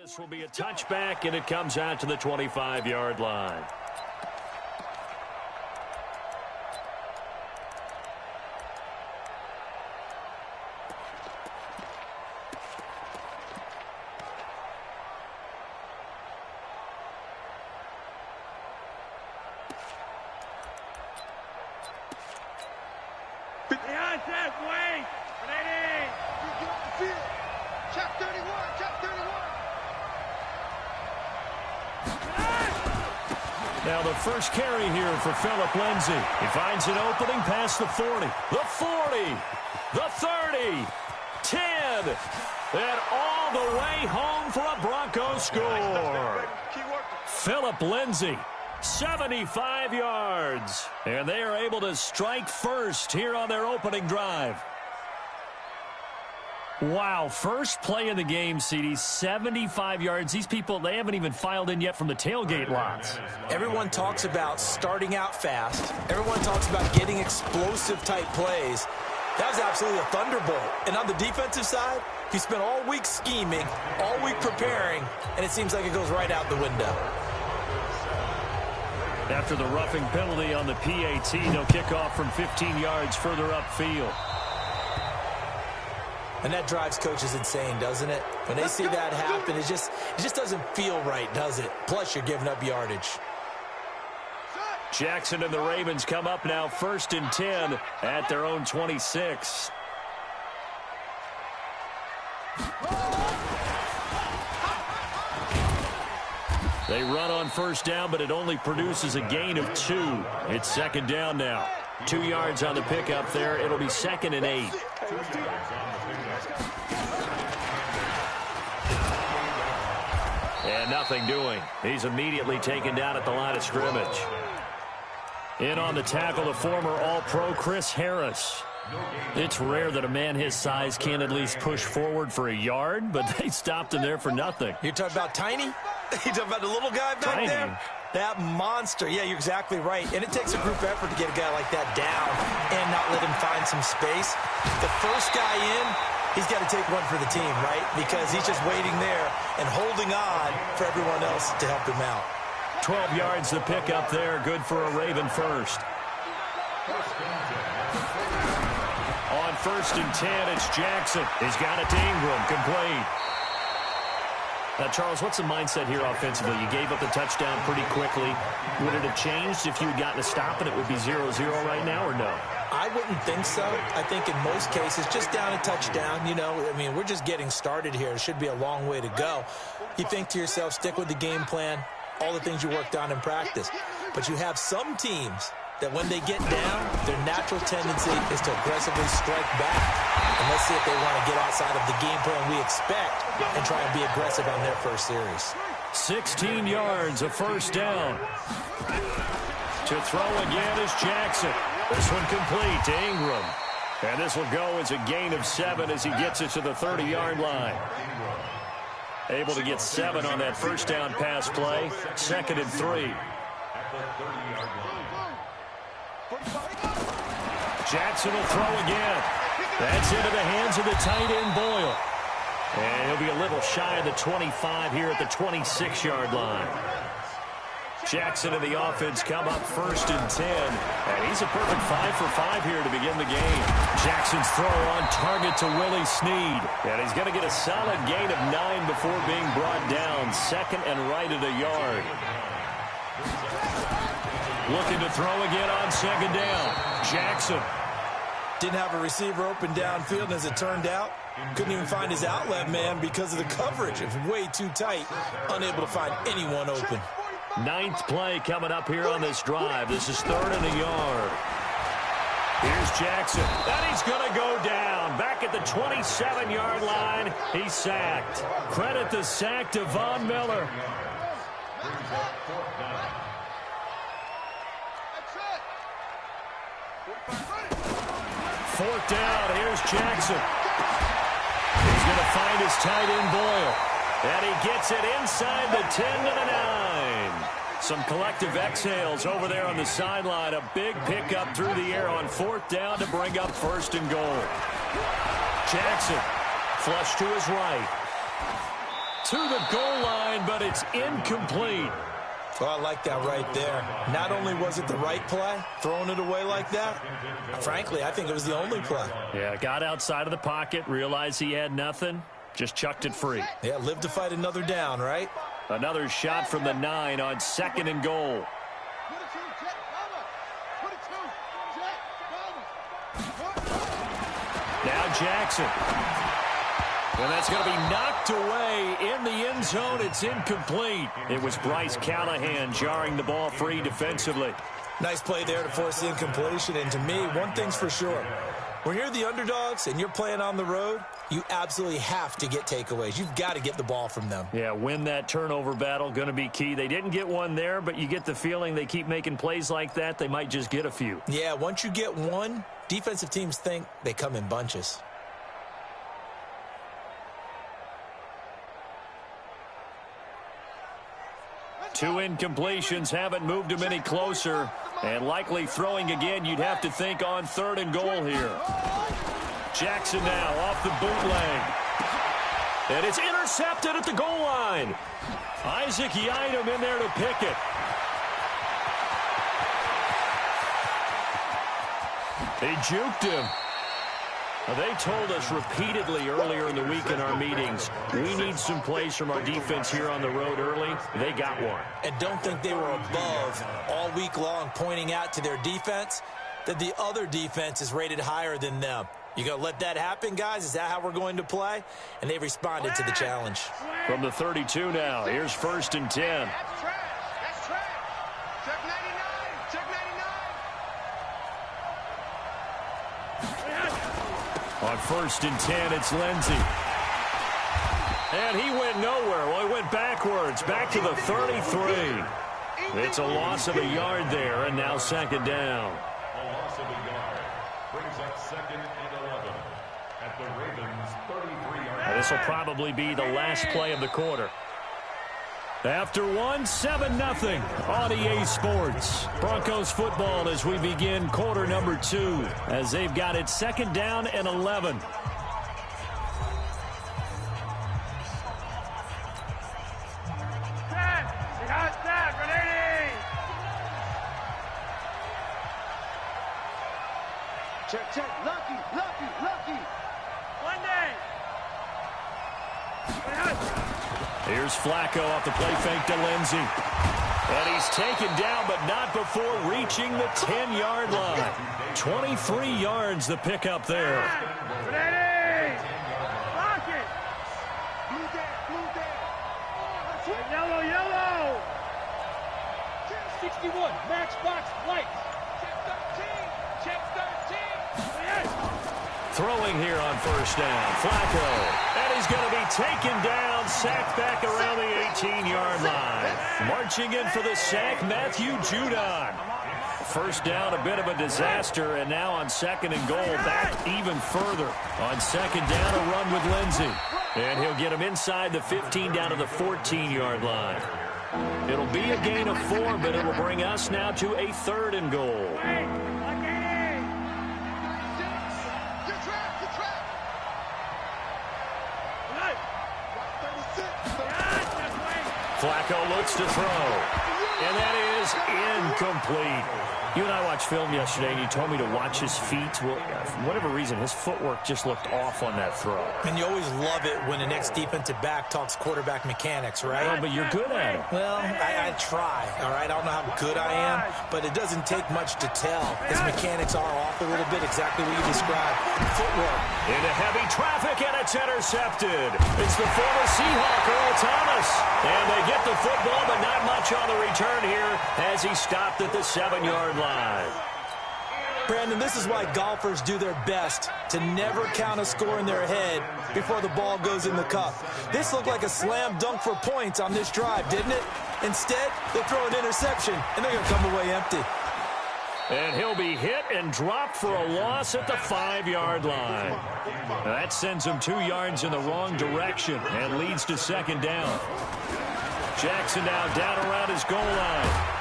This will be a touchback, and it comes out to the 25-yard line. Now the first carry here for Philip Lindsay. He finds an opening past the 40, the 40, the 30, 10, and all the way home for a Broncos score. Philip Lindsay, 75 yards, and they are able to strike first here on their opening drive. Wow, first play of the game, CD, 75 yards. These people, they haven't even filed in yet from the tailgate lots. Everyone talks about starting out fast. Everyone talks about getting explosive-type plays. That was absolutely a thunderbolt. And on the defensive side, he spent all week scheming, all week preparing, and it seems like it goes right out the window. After the roughing penalty on the PAT, they'll kick off from 15 yards further upfield. And that drives coaches insane, doesn't it? When they see that happen, it just doesn't feel right, does it? Plus, you're giving up yardage. Jackson and the Ravens come up now 1st and 10 at their own 26. They run on first down, but it only produces a gain of 2. It's second down now. 2 yards on the pickup there. It'll be 2nd and 8. And nothing doing. He's immediately taken down at the line of scrimmage. In on the tackle, the former All-Pro Chris Harris. It's rare that a man his size can't at least push forward for a yard, but they stopped him there for nothing. You're talking about Tiny? You're talking about the little guy back there? That monster. Yeah, you're exactly right. And it takes a group effort to get a guy like that down and not let him find some space. The first guy in, he's got to take one for the team, right? Because he's just waiting there and holding on for everyone else to help him out. 12 yards to pick up there. Good for a Raven first. On 1st and 10, it's Jackson. He's got it to Ingram. Complete. Now, Charles, what's the mindset here offensively? You gave up the touchdown pretty quickly. Would it have changed if you had gotten a stop and it would be 0-0 right now, or no? I wouldn't think so. I think in most cases, just down a touchdown, you know, I mean, we're just getting started here. It should be a long way to go. You think to yourself, stick with the game plan, all the things you worked on in practice. But you have some teams that when they get down, their natural tendency is to aggressively strike back. And let's see if they want to get outside of the game plan we expect and try and be aggressive on their first series. 16 yards, a first down. To throw again is Jackson. This one complete to Ingram. And this will go as a gain of 7 as he gets it to the 30-yard line. Able to get 7 on that first down pass play. 2nd and 3. Jackson will throw again. That's into the hands of the tight end, Boyle. And he'll be a little shy of the 25 here at the 26-yard line. Jackson and the offense come up 1st and 10. And he's a perfect 5 for 5 here to begin the game. Jackson's throw on target to Willie Snead. And he's going to get a solid gain of 9 before being brought down. 2nd and right at a yard. Looking to throw again on 2nd down. Jackson. Didn't have a receiver open downfield, and as it turned out, couldn't even find his outlet man because of the coverage. It was way too tight, unable to find anyone open. 9th play coming up here on this drive. This is 3rd and a yard. Here's Jackson. And he's going to go down. Back at the 27-yard line, he's sacked. Credit the sack to Von Miller. Fourth down, here's Jackson. He's going to find his tight end, Boyle. And he gets it inside the 10 to the 9. Some collective exhales over there on the sideline. A big pickup through the air on 4th down to bring up 1st and goal. Jackson, flush to his right. to the goal line, but it's incomplete. Well, I like that right there. Not only was it the right play, throwing it away like that, frankly, I think it was the only play. Yeah, got outside of the pocket, realized he had nothing, just chucked it free. Yeah, live to fight another down, right? Another shot from the 9 on 2nd and goal. Now Jackson. And that's going to be knocked away in the end zone. It's incomplete. It was Bryce Callahan jarring the ball free defensively. Nice play there to force the incompletion. And to me, one thing's for sure. When you're the underdogs and you're playing on the road, you absolutely have to get takeaways. You've got to get the ball from them. Yeah, win that turnover battle, going to be key. They didn't get one there, but you get the feeling they keep making plays like that, they might just get a few. Yeah, once you get one, defensive teams think they come in bunches. Two incompletions haven't moved him any closer. And likely throwing again, you'd have to think on 3rd and goal here. Jackson now off the bootleg. And it's intercepted at the goal line. Isaac Yiadom in there to pick it. He juked him. They told us repeatedly earlier in the week in our meetings, we need some plays from our defense here on the road early. They got one. And don't think they were above all week long pointing out to their defense that the other defense is rated higher than them. You going to let that happen, guys? Is that how we're going to play? And they responded to the challenge. From the 32 now, here's 1st and 10. On 1st and 10, it's Lindsey. And he went nowhere. Well, he went backwards, back to the 33. It's a loss of a yard there, and now 2nd down. A loss of a yard brings up 2nd and 11 at the Ravens' 33-yard. This will probably be the last play of the quarter. After 7-0 on EA Sports. Broncos football as we begin quarter number 2 as they've got it 2nd down and 11. Check. Lucky. One day. Here's Flacco off the play fake to Lindsey. And he's taken down, but not before reaching the 10-yard line. 23 yards the pickup there. Ready. Lock it. Blue there. Yellow. 61. Matchbox lights. Check 13. Throwing here on 1st down. Flacco. And he's going to be taken down, sacked back around the 18-yard line. Marching in for the sack, Matthew Judon. 1st down, a bit of a disaster, and now on 2nd and goal, back even further. On 2nd down, a run with Lindsey. And he'll get him inside the 15 down to the 14-yard line. It'll be a gain of 4, but it'll bring us now to a 3rd and goal. Flacco looks to throw, and that is incomplete. You and I watched film yesterday, and you told me to watch his feet. Well, for whatever reason, his footwork just looked off on that throw. And you always love it when the next defensive back talks quarterback mechanics, right? Well, but you're good at it. Well, I try, all right? I don't know how good I am, but it doesn't take much to tell. His mechanics are off a little bit, exactly what you described. Footwork. Into heavy traffic, and it's intercepted. It's the former Seahawk, Earl Thomas. And they get the football, but not much on the return here as he stopped at the 7-yard line. Brandon, this is why golfers do their best to never count a score in their head before the ball goes in the cup. This looked like a slam dunk for points on this drive, didn't it? Instead, they throw an interception, and they're going to come away empty. And he'll be hit and dropped for a loss at the 5-yard line. That sends him 2 yards in the wrong direction and leads to 2nd down. Jackson now down around his goal line.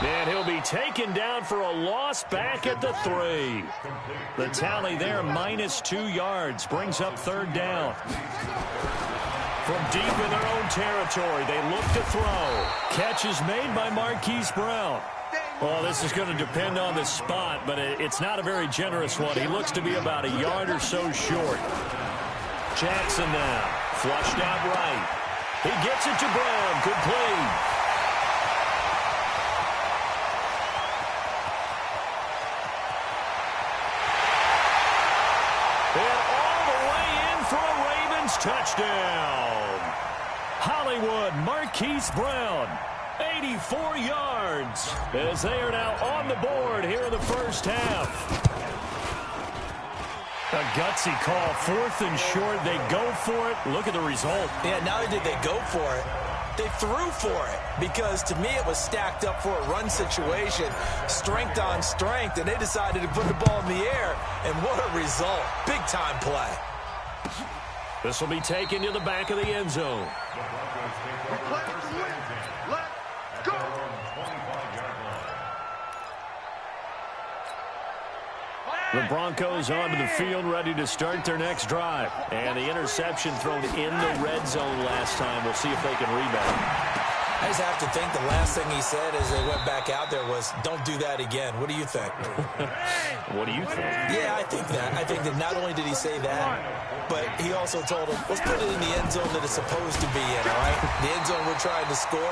And he'll be taken down for a loss back at the 3. The tally there, -2 yards, brings up 3rd down. From deep in their own territory, they look to throw. Catch is made by Marquise Brown. Well, this is going to depend on the spot, but it's not a very generous one. He looks to be about a yard or so short. Jackson now, flushed out right. He gets it to Brown, complete. And all the way in for a Ravens touchdown. Hollywood Marquise Brown, 84 yards, as they are now on the board here in the first half. A gutsy call, 4th and short. They go for it. Look at the result. Yeah, not only did they go for it, they threw for it, because to me it was stacked up for a run situation, strength on strength, and they decided to put the ball in the air, and what a result. Big-time play. This will be taken to the back of the end zone. We play to win. Let's go. The Broncos onto the field, ready to start their next drive. And the interception thrown in the red zone last time. We'll see if they can rebound. I just have to think the last thing he said as they went back out there was, don't do that again. What do you think? What do you think? Yeah, I think that. I think that not only did he say that, but he also told him, let's put it in the end zone that it's supposed to be in, all right? The end zone we're trying to score.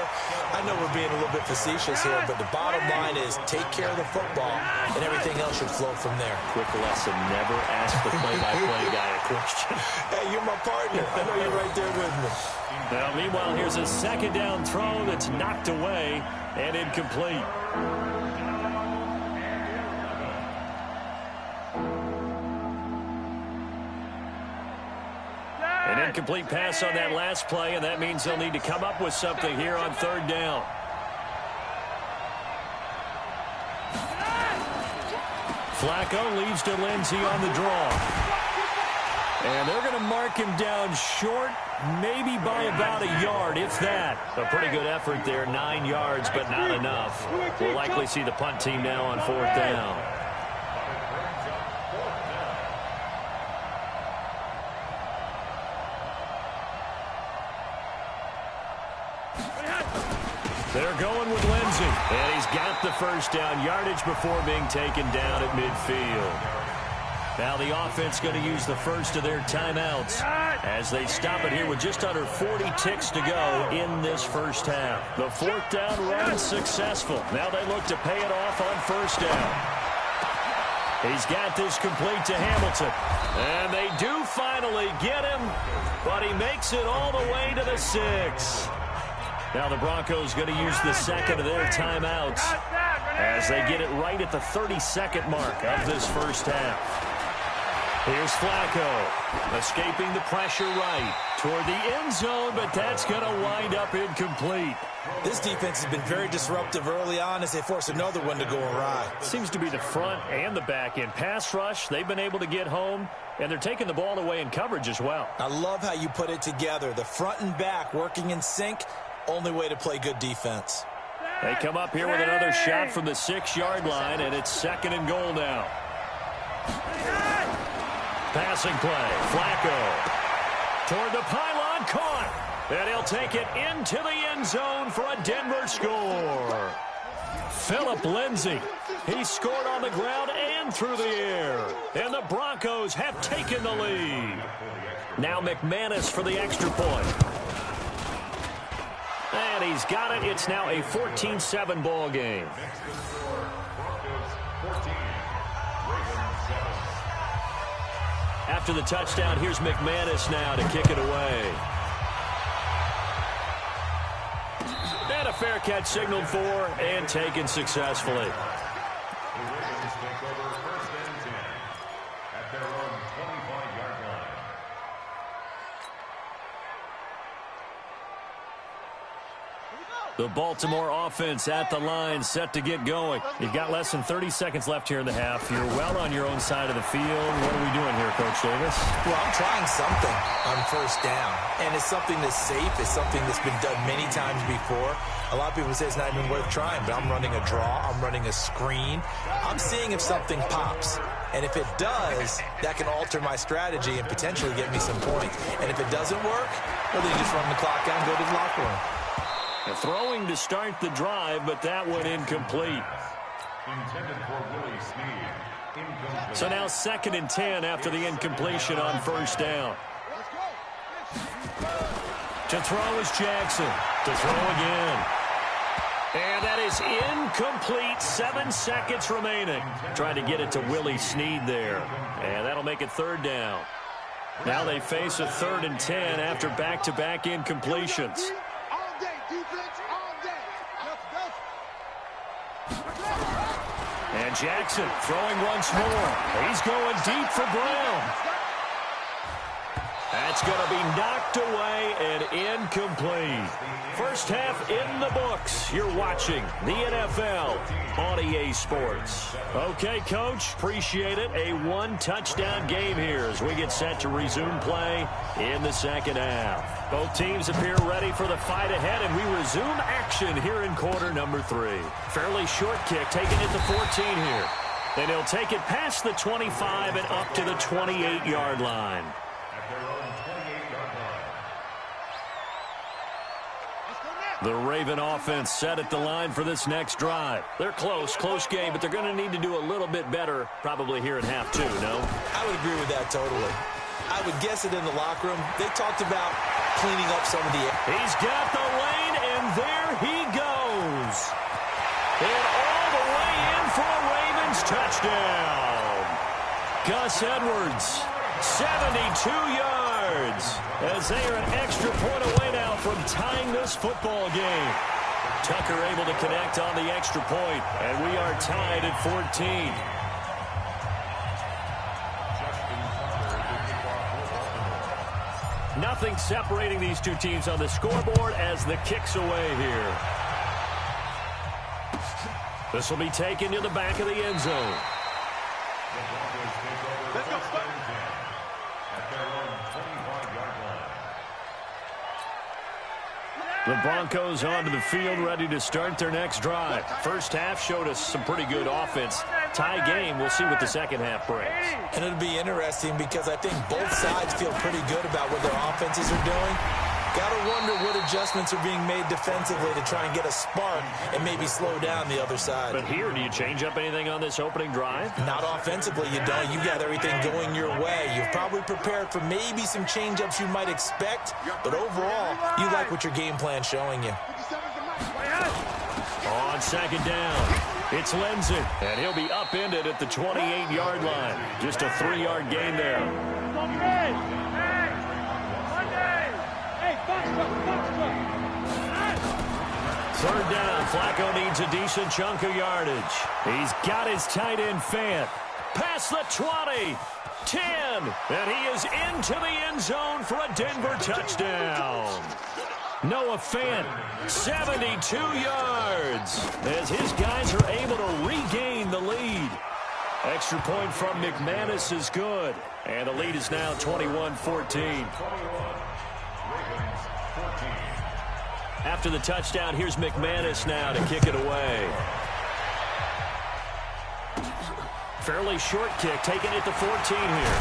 I know we're being a little bit facetious here, but the bottom line is take care of the football, and everything else should flow from there. Quick lesson, never ask the play-by-play guy a question. Hey, you're my partner. I know you're right there with me. Now, meanwhile, here's a second down throw that's knocked away and incomplete. An incomplete pass on that last play, and that means they'll need to come up with something here on 3rd down. Flacco leaves to Lindsey on the draw. And they're going to mark him down short, maybe by about a yard, if that. A pretty good effort there, 9 yards, but not enough. We'll likely see the punt team now on 4th down. They're going with Lindsey, and he's got the first down yardage before being taken down at midfield. Now the offense going to use the first of their timeouts as they stop it here with just under 40 ticks to go in this first half. The 4th down run successful. Now they look to pay it off on 1st down. He's got this complete to Hamilton. And they do finally get him, but he makes it all the way to the 6. Now the Broncos going to use the second of their timeouts as they get it right at the 32nd mark of this first half. Here's Flacco, escaping the pressure right toward the end zone, but that's going to wind up incomplete. This defense has been very disruptive early on as they force another one to go awry. Seems to be the front and the back end. Pass rush, they've been able to get home, and they're taking the ball away in coverage as well. I love how you put it together. The front and back working in sync, only way to play good defense. They come up here with another shot from the 6-yard line, and it's 2nd and goal now. Passing play, Flacco toward the pylon, caught, and he'll take it into the end zone for a Denver score. Phillip Lindsay, he scored on the ground and through the air, and the Broncos have taken the lead. Now McManus for the extra point. And he's got it. It's now a 14-7 ball game. After the touchdown, here's McManus now to kick it away. And a fair catch signaled for and taken successfully. The Ravens take over 1st and 10 at their own 25-yard line. The Baltimore offense at the line, set to get going. You've got less than 30 seconds left here in the half. You're well on your own side of the field. What are we doing here, Coach Davis? Well, I'm trying something on 1st down, and it's something that's safe. It's something that's been done many times before. A lot of people say it's not even worth trying, but I'm running a draw. I'm running a screen. I'm seeing if something pops. And if it does, that can alter my strategy and potentially get me some points. And if it doesn't work, well, then you just run the clock out and go to the locker room. A throwing to start the drive, but that one incomplete. Intended for Willie Snead. Incomplete. So now 2nd and 10 after the incompletion on first down. To throw is Jackson. To throw again. And that is incomplete. 7 seconds remaining. Trying to get it to Willie Snead there. And that'll make it 3rd down. Now they face a 3rd and 10 after back-to-back incompletions. All day, defense, all day. And Jackson throwing once more. He's going deep for Brown. That's going to be knocked away and incomplete. First half in the books. You're watching the NFL on EA Sports. Okay, Coach, appreciate it. A 1-touchdown game here as we get set to resume play in the 2nd half. Both teams appear ready for the fight ahead, and we resume action here in quarter number 3. Fairly short kick taken at the 14 here. And he'll take it past the 25 and up to the 28-yard line. The Raven offense set at the line for this next drive. They're close game, but they're going to need to do a little bit better probably here in half 2, no? I would agree with that totally. I would guess it in the locker room. They talked about cleaning up some of the... He's got the lane, and there he goes. And all the way in for a Ravens touchdown. Gus Edwards, 72 yards, as they are an extra point away now from tying this football game. Tucker able to connect on the extra point, and we are tied at 14. Nothing separating these two teams on the scoreboard as the kick's away here. This will be taken to the back of the end zone. Let's go, start. The Broncos onto the field, ready to start their next drive. First half showed us some pretty good offense. Tie game, we'll see what the second half brings. And it'll be interesting because I think both sides feel pretty good about what their offenses are doing. Got to wonder what adjustments are being made defensively to try and get a spark and maybe slow down the other side. But here, do you change up anything on this opening drive? Not offensively, you don't. You got everything going your way. You've probably prepared for maybe some change-ups you might expect, but overall, you like what your game plan's showing you. On second down, it's Lenzen, and he'll be upended at the 28-yard line. Just a 3-yard gain there. Third down, Flacco needs a decent chunk of yardage. He's got his tight end Fant. Past the 20, 10, and he is into the end zone for a Denver touchdown. Noah Fant, 72 yards, as his guys are able to regain the lead. Extra point from McManus is good, and the lead is now 21-14. After the touchdown, here's McManus now to kick it away. Fairly short kick taken at the 14 here.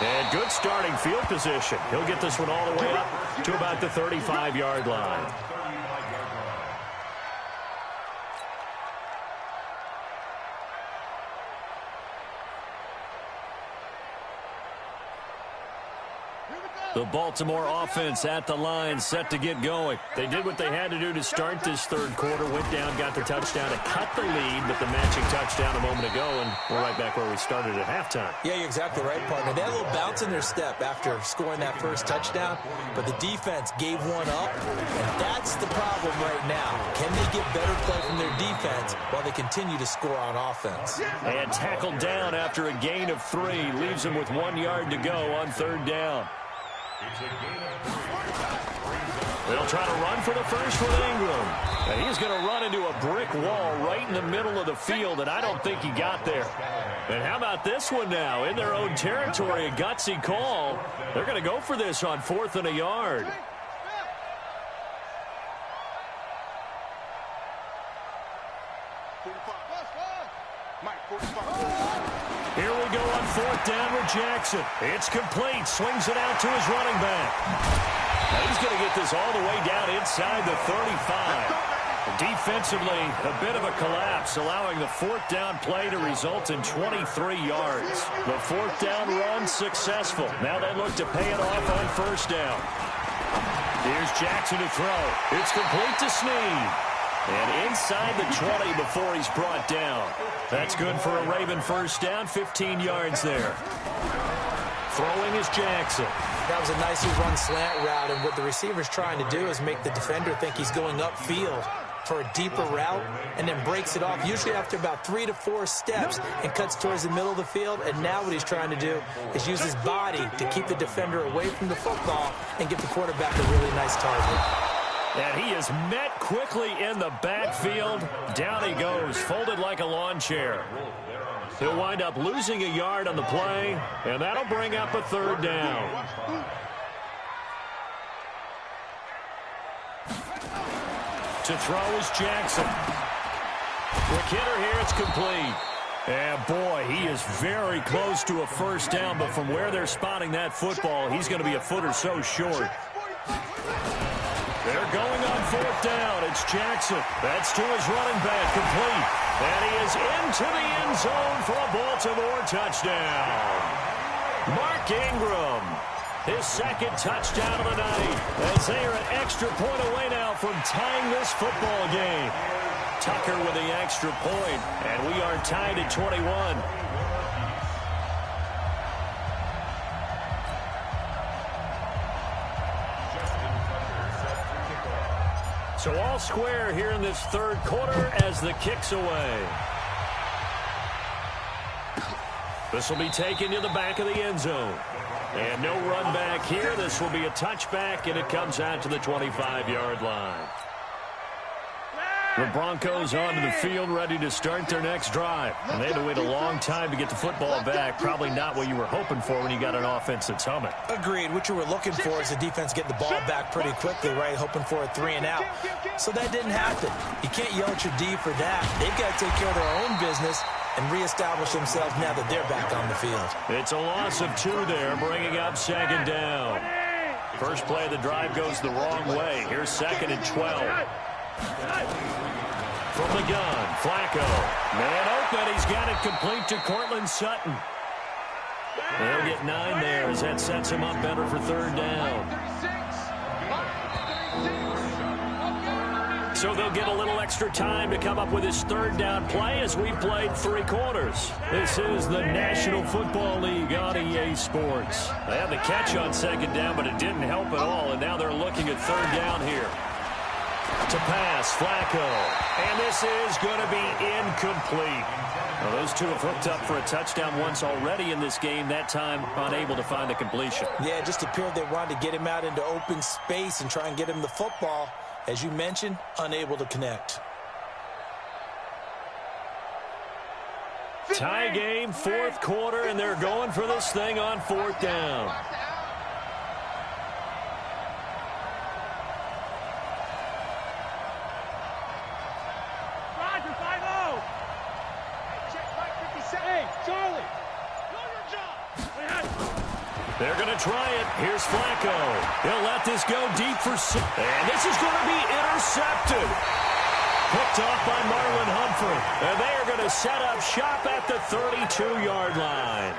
And good starting field position. He'll get this one all the way up to about the 35-yard line. The Baltimore offense at the line, set to get going. They did what they had to do to start this third quarter. Went down, got the touchdown to cut the lead, but the matching touchdown a moment ago, and we're right back where we started at halftime. Yeah, you're exactly right, partner. They had a little bounce in their step after scoring that first touchdown, but the defense gave one up, and that's the problem right now. Can they get better play from their defense while they continue to score on offense? And tackled down after a gain of 3. Leaves them with 1 yard to go on third down. They'll try to run for the first with Ingram. And he's going to run into a brick wall right in the middle of the field, and I don't think he got there. And how about this one now? In their own territory, a gutsy call. They're going to go for this on 4th and a yard. Here we go on 4th down with Jackson. It's complete. Swings it out to his running back. Now he's going to get this all the way down inside the 35. Defensively, a bit of a collapse, allowing the 4th down play to result in 23 yards. The 4th down run successful. Now they look to pay it off on 1st down. Here's Jackson to throw. It's complete to Snead. And inside the 20 before he's brought down. That's good for a Raven 1st down, 15 yards there. Throwing is Jackson. That was a nicely run slant route, and what the receiver's trying to do is make the defender think he's going upfield for a deeper route, and then breaks it off, usually after about 3 to 4 steps, and cuts towards the middle of the field. And now what he's trying to do is use his body to keep the defender away from the football and give the quarterback a really nice target. And he is met quickly in the backfield. Down he goes, folded like a lawn chair. He'll wind up losing a yard on the play, and that'll bring up a 3rd down. To throw is Jackson. Quick hitter here, it's complete. And boy, he is very close to a 1st down, but from where they're spotting that football, he's going to be a foot or so short. They're going on 4th down. It's Jackson. That's to his running back, complete. And he is into the end zone for a Baltimore touchdown. Mark Ingram, his 2nd touchdown of the night, as they are an extra point away now from tying this football game. Tucker with the extra point, and we are tied at 21. So all square here in this 3rd quarter as the kick's away. This will be taken to the back of the end zone. And no run back here. This will be a touchback, and it comes out to the 25-yard line. The Broncos onto the field, ready to start their next drive. And they had to wait a long time to get the football back. Probably not what you were hoping for when you got an offense that's humming. Agreed. What you were looking for is the defense getting the ball back pretty quickly, right? Hoping for a 3 and out. So that didn't happen. You can't yell at your D for that. They've got to take care of their own business and reestablish themselves now that they're back on the field. It's a loss of 2 there, bringing up 2nd down. First play of the drive goes the wrong way. Here's 2nd and 12. From the gun, Flacco. Man open, he's got it complete to Cortland Sutton. They'll get 9 there as that sets him up better for 3rd down. So they'll get a little extra time to come up with his 3rd down play as we've played 3 quarters. This is the National Football League on EA Sports. They had the catch on 2nd down, but it didn't help at all, and now they're looking at 3rd down here. To pass, Flacco. And this is going to be incomplete. Well, those two have hooked up for a touchdown once already in this game, that time unable to find the completion. Yeah, it just appeared they wanted to get him out into open space and try and get him the football. As you mentioned, unable to connect. Tie game, 4th quarter, and they're going for this thing on 4th down. They're going to try it. Here's Flacco. He'll let this go deep for 6. And this is going to be intercepted. Picked off by Marlon Humphrey. And they are going to set up shop at the 32-yard line.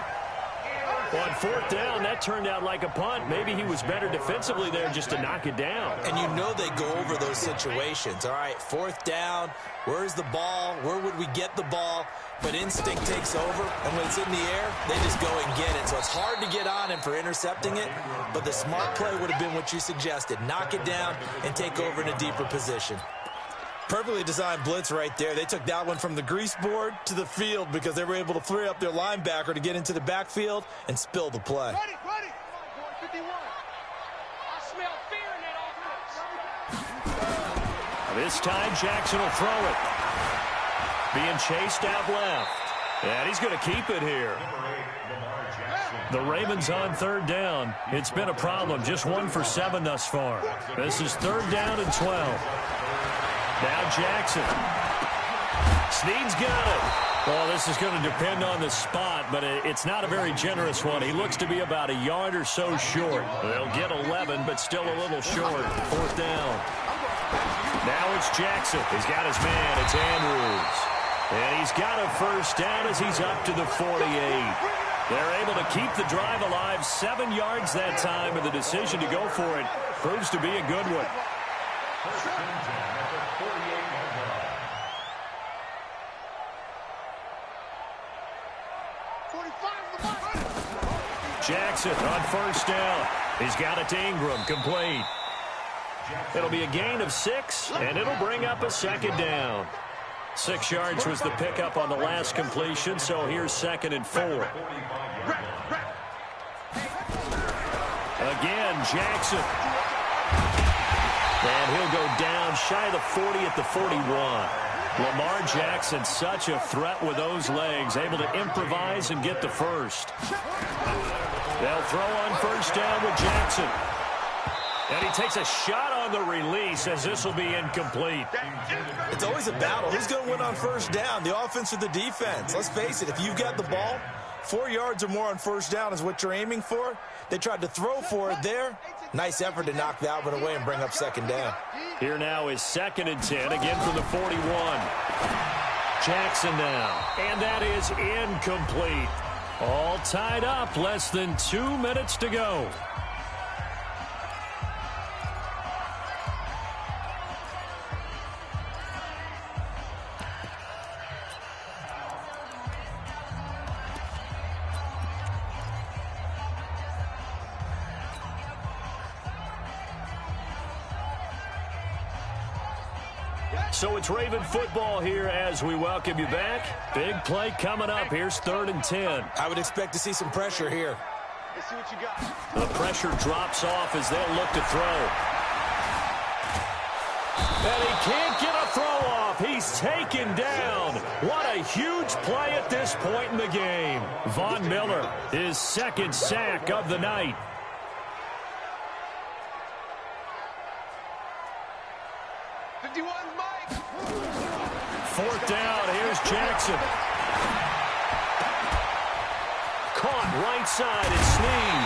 On 4th down, that turned out like a punt. Maybe he was better defensively there just to knock it down. And you know they go over those situations. All right, 4th down, where's the ball? Where would we get the ball? But instinct takes over, and when it's in the air, they just go and get it. So it's hard to get on him for intercepting it, but the smart play would have been what you suggested. Knock it down and take over in a deeper position. Perfectly designed blitz right there. They took that one from the grease board to the field because they were able to free up their linebacker to get into the backfield and spill the play. Ready. Come on, 51. I smell fear in that offense. This time, Jackson will throw it. Being chased out left. And he's going to keep it here. The Ravens on 3rd down. It's been a problem. Just 1 for 7 thus far. This is 3rd down and 12. Now Jackson. Snead's got it. Well, this is going to depend on the spot, but it's not a very generous one. He looks to be about a yard or so short. They'll get 11, but still a little short. Fourth down. Now it's Jackson. He's got his man. It's Andrews. And he's got a first down as he's up to the 48. They're able to keep the drive alive, 7 yards that time, and the decision to go for it proves to be a good one. Jackson on first down. He's got it to Ingram, complete. It'll be a gain of 6, and it'll bring up a second down. 6 yards was the pickup on the last completion, so here's 2nd and 4. Again, Jackson. And he'll go down shy of the 40 at the 41. Lamar Jackson, such a threat with those legs, able to improvise and get the first. They'll throw on first down with Jackson. And he takes a shot on the release as this will be incomplete. It's always a battle. Who's going to win on first down, the offense or the defense? Let's face it, if you've got the ball, 4 yards or more on first down is what you're aiming for. They tried to throw for it there. Nice effort to knock that one away and bring up second down. Here now is 2nd and 10, again from the 41. Jackson now, and that is incomplete. All tied up, less than 2 minutes to go. So it's Raven football here as we welcome you back. Big play coming up. Here's 3rd and 10. I would expect to see some pressure here. Let's see what you got. The pressure drops off as they'll look to throw. And he can't get a throw off. He's taken down. What a huge play at this point in the game. Von Miller, his 2nd sack of the night. Fourth down, here's Jackson. Caught right side, it's Snead.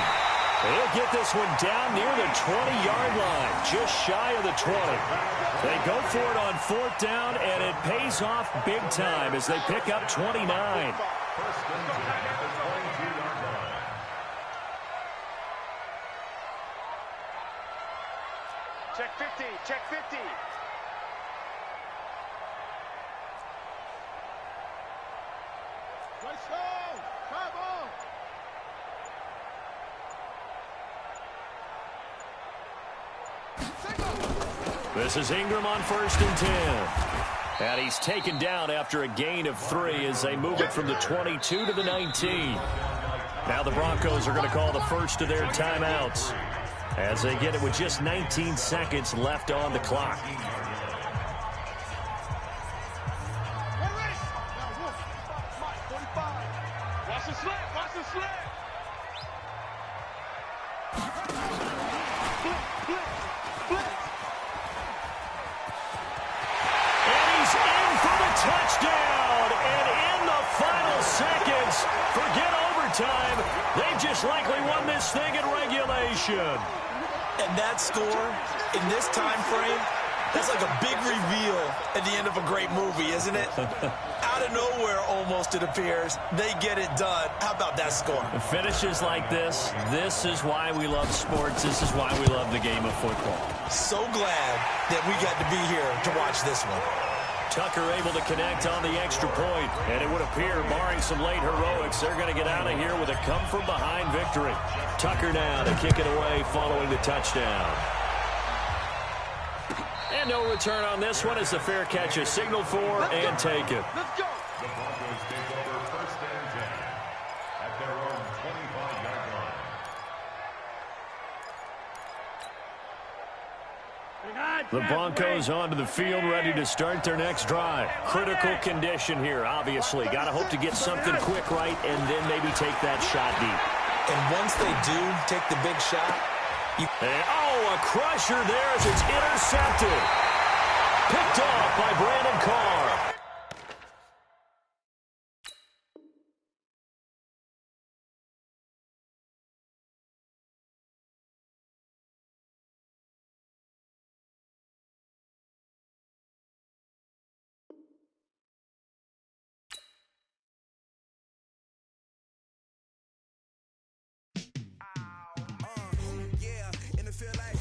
He'll get this one down near the 20-yard line, just shy of the 20. They go for it on 4th down, and it pays off big time as they pick up 29. Check 50, check 50. This is Ingram on 1st and 10. And he's taken down after a gain of 3 as they move it from the 22 to the 19. Now the Broncos are going to call the first of their timeouts as they get it with just 19 seconds left on the clock. Watch the slant, watch the slant. Touchdown, and in the final seconds, forget overtime, they just likely won this thing in regulation. And that score, in this time frame, that's like a big reveal at the end of a great movie, isn't it? Out of nowhere, almost, it appears, they get it done. How about that score? Finishes like this is why we love sports. This is why we love the game of football. So glad that we got to be here to watch this one. Tucker able to connect on the extra point, and it would appear, barring some late heroics, they're going to get out of here with a come-from-behind victory. Tucker now to kick it away following the touchdown. And no return on this one as the fair catch is signaled for and taken. Let's go. The Broncos take over 1st and 10 at their own 25-yard line. The Broncos onto the field, ready to start their next drive. Critical condition here, obviously. Got to hope to get something quick right and then maybe take that shot deep. And once they do take the big shot, a crusher there as it's intercepted. Picked off by Brandon Carr. feel like